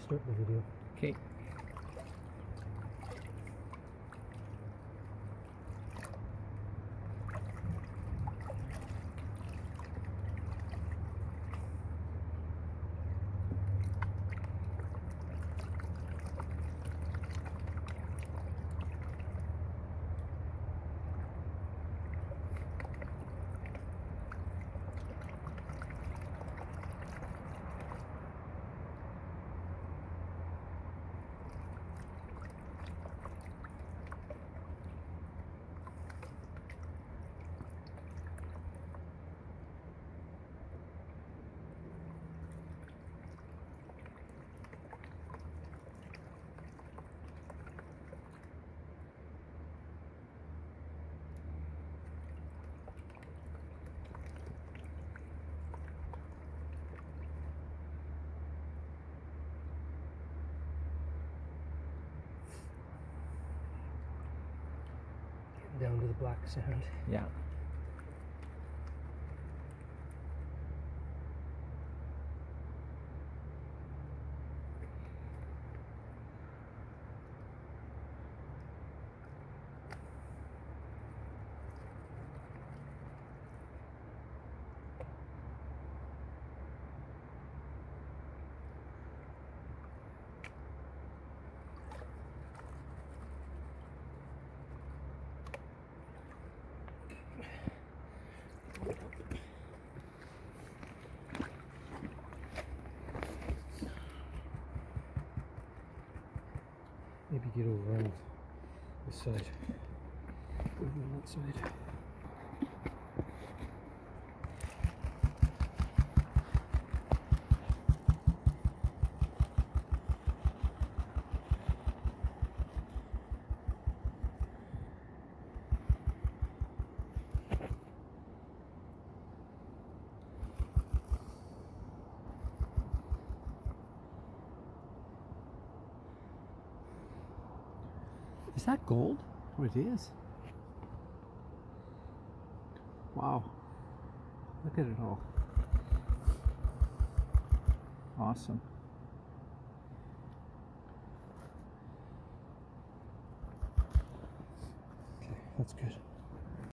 start the video. Okay. Down to the black sand. Yeah. Maybe get over on this side. Over on that side. Is that gold? Oh, it is. Wow. Look at it all. Awesome. Okay, that's good.